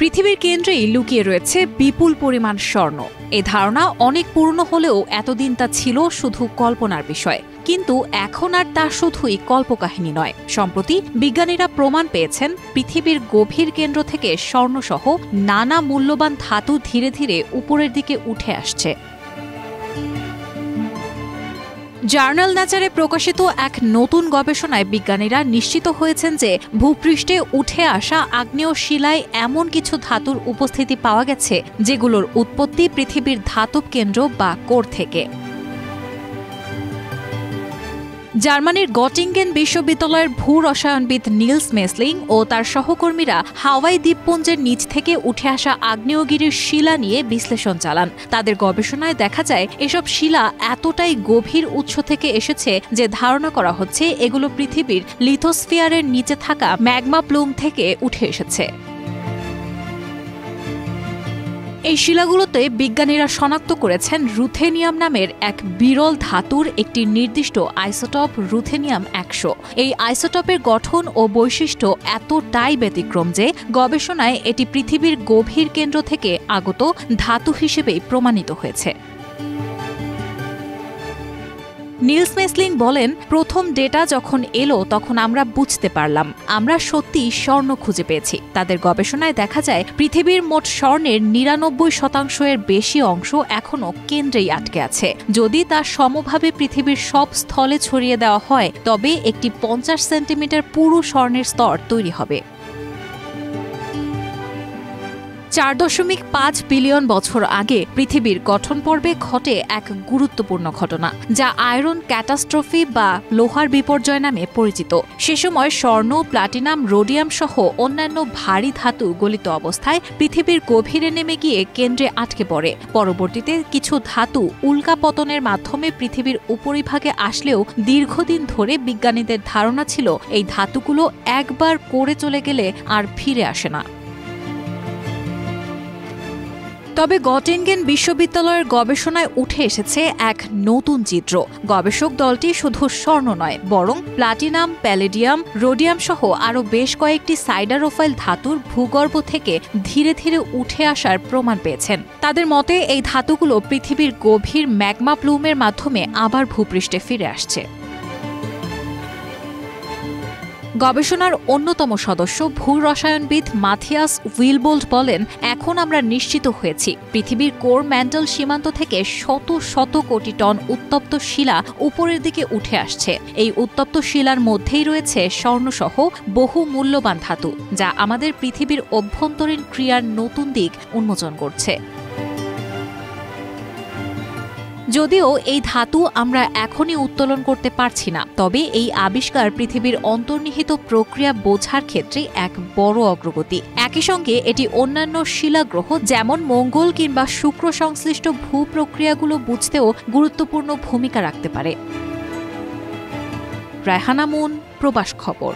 পৃথিবীর কেন্দ্রেই লুকিয়ে রয়েছে বিপুল পরিমাণ স্বর্ণ। এই ধারণা অনেক পুরনো হলেও এতদিন তা ছিল শুধু কল্পনার বিষয়। কিন্তু এখন আর তা শুধুই কল্পকাহিনী নয়। সম্প্রতি বিজ্ঞানীরা প্রমাণ পেয়েছেন পৃথিবীর গভীর কেন্দ্র থেকে স্বর্ণসহ নানা মূল্যবান ধাতু ধীরে ধীরে উপরের দিকে উঠে আসছে। জার্নাল নেচারে প্রকাশিত এক নতুন গবেষণায় বিজ্ঞানীরা নিশ্চিত হয়েছেন যে ভূপৃষ্ঠে উঠে আসা আগ্নেয় শিলায় এমন কিছু ধাতুর উপস্থিতি পাওয়া গেছে যেগুলোর উৎপত্তি পৃথিবীর ধাতব কেন্দ্র বা কোর থেকে। জার্মানির গটিঙ্গেন বিশ্ববিদ্যালয়ের ভূরসায়নবিদ নিলস মেসলিং ও তার সহকর্মীরা হাওয়াই দ্বীপপুঞ্জের নিচ থেকে উঠে আসা আগ্নেয়গিরির শিলা নিয়ে বিশ্লেষণ চালান। তাদের গবেষণায় দেখা যায় এসব শিলা এতটাই গভীর উৎস থেকে এসেছে যে ধারণা করা হচ্ছে এগুলো পৃথিবীর লিথোস্ফিয়ারের নিচে থাকা ম্যাগমা প্লুম থেকে উঠে এসেছে। এই শিলাগুলোতে বিজ্ঞানীরা শনাক্ত করেছেন রুথেনিয়াম নামের এক বিরল ধাতুর একটি নির্দিষ্ট আইসোটপ রুথেনিয়াম 100। এই আইসোটপের গঠন ও বৈশিষ্ট্য এতটাই ব্যতিক্রম যে গবেষণায় এটি পৃথিবীর গভীর কেন্দ্র থেকে আগত ধাতু হিসেবেই প্রমাণিত হয়েছে। নিলস মেসলিং বলেন, প্রথম ডেটা যখন এলো তখন আমরা বুঝতে পারলাম আমরা সত্যি স্বর্ণ খুঁজে পেয়েছি। তাদের গবেষণায় দেখা যায় পৃথিবীর মোট স্বর্ণের ৯৯% বেশি অংশ এখনও কেন্দ্রেই আটকে আছে। যদি তা সমভাবে পৃথিবীর সব স্থলে ছড়িয়ে দেওয়া হয় তবে একটি ৫০ সেন্টিমিটার পুরু স্বর্ণের স্তর তৈরি হবে। ৪.৫ বিলিয়ন বছর আগে পৃথিবীর গঠন পর্বে ঘটে এক গুরুত্বপূর্ণ ঘটনা, যা আয়রন ক্যাটাস্ট্রফি বা লোহার বিপর্যয় নামে পরিচিত। সে সময় স্বর্ণ, প্লাটিনাম, রোডিয়াম সহ অন্যান্য ভারী ধাতু গলিত অবস্থায় পৃথিবীর গভীরে নেমে গিয়ে কেন্দ্রে আটকে পড়ে। পরবর্তীতে কিছু ধাতু উল্কাপতনের মাধ্যমে পৃথিবীর উপরিভাগে আসলেও দীর্ঘদিন ধরে বিজ্ঞানীদের ধারণা ছিল এই ধাতুগুলো একবার করে চলে গেলে আর ফিরে আসে না। তবে গটিঙ্গেন বিশ্ববিদ্যালয়ের গবেষণায় উঠে এসেছে এক নতুন চিত্র। গবেষক দলটি শুধু স্বর্ণ নয়, বরং প্লাটিনাম, প্যালেডিয়াম, রোডিয়াম সহ আরও বেশ কয়েকটি সাইডারোফাইল ধাতুর ভূগর্ভ থেকে ধীরে ধীরে উঠে আসার প্রমাণ পেয়েছেন। তাদের মতে এই ধাতুগুলো পৃথিবীর গভীর ম্যাগমা প্লুমের মাধ্যমে আবার ভূপৃষ্ঠে ফিরে আসছে। গবেষণার অন্যতম সদস্য ভূরসায়নবিদ মাথিয়াস উইলবোল্ড বলেন, এখন আমরা নিশ্চিত হয়েছি পৃথিবীর কোর ম্যান্টল সীমান্ত থেকে শত শত কোটি টন উত্তপ্ত শিলা উপরের দিকে উঠে আসছে। এই উত্তপ্ত শিলার মধ্যেই রয়েছে স্বর্ণসহ বহু মূল্যবান ধাতু, যা আমাদের পৃথিবীর অভ্যন্তরীণ ক্রিয়ার নতুন দিক উন্মোচন করছে। যদিও এই ধাতু আমরা এখনই উত্তোলন করতে পারছি না, তবে এই আবিষ্কার পৃথিবীর অন্তর্নিহিত প্রক্রিয়া বোঝার ক্ষেত্রে এক বড় অগ্রগতি। একই সঙ্গে এটি অন্যান্য শিলাগ্রহ যেমন মঙ্গল কিংবা শুক্র সংশ্লিষ্ট ভূপ্রক্রিয়াগুলো বুঝতেও গুরুত্বপূর্ণ ভূমিকা রাখতে পারে। রায়হানা মুন, প্রবাস খবর।